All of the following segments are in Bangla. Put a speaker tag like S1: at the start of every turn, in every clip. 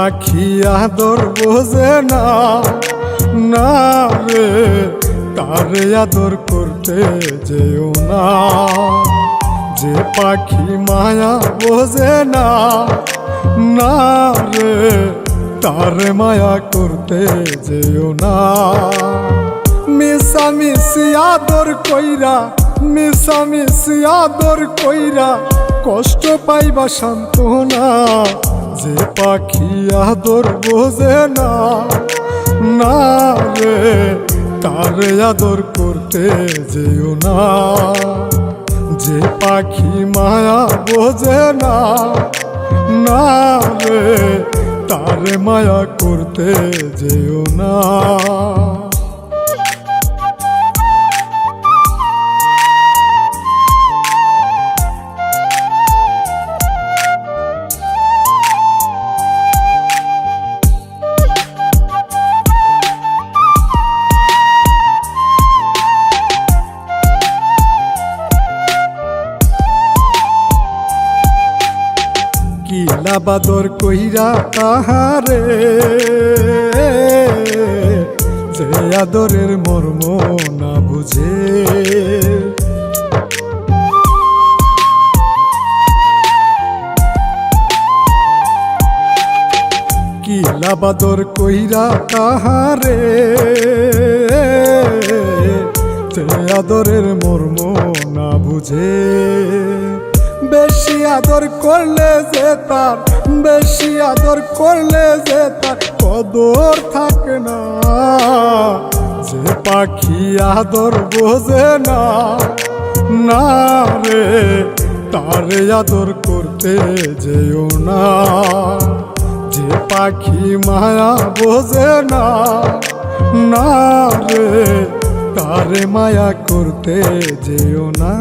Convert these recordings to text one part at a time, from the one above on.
S1: পাখি আদর বোঝে না, না রে তারে আদর করতে যেও না। যে পাখি মায়া বোঝে না, না রে তারে মায়া করতে যেও না। মিশামিশি আদর কইরা, মিশামিশি আদর কইরা কষ্ট পাইবা সান্ত্বনা। যে পাখি আদর বোঝে না, না রে তারে আদর করতে যেও না। যে পাখি মায়া বোঝে না, না রে তারে মায়া করতে যেও না। কিলা বাদর কইরা তাহারে, যে আদরের মর্ম না বুঝে। কিলা বাদর কইরা তাহারে, যে আদরের মর্ম না বুঝে। বেশি আদর করলে যে তার, বেশি আদর করলে যে তার কদর থাকে না। যে পাখি আদর বোঝে না, না রে তারে আদর করতে যেও না। যে পাখি মায়া বোঝে না, না রে তারে মায়া করতে যেও না।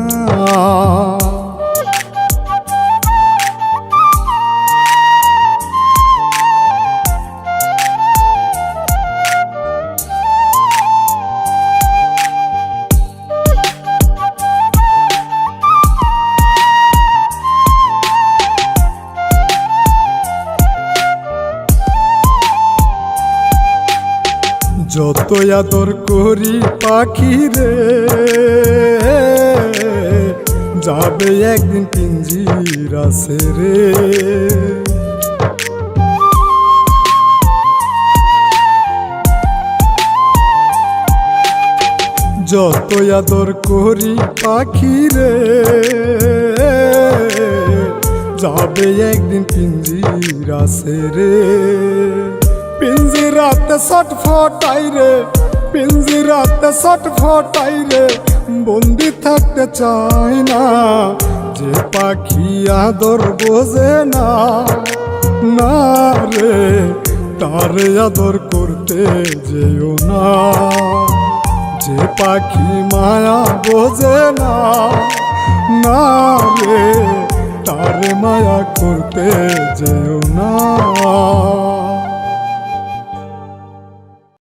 S1: যত আদর করি পাখি রে, যাবে একদিন পিঞ্জিরা ছেড়ে। যত আদর করি পাখি রে, যাবে একদিন পিঞ্জিরা ছেড়ে। পিঞ্জিরাতে ছটফটাই রে, পিঞ্জিরাতে ছটফটাই রে, বন্দি থাকতে চাই না। যে পাখি আদর বোঝে না, না রে তারে আদর করতে যেও না। যে পাখি মায়া বোঝে না, না রে তারে মায়া করতে যেও না।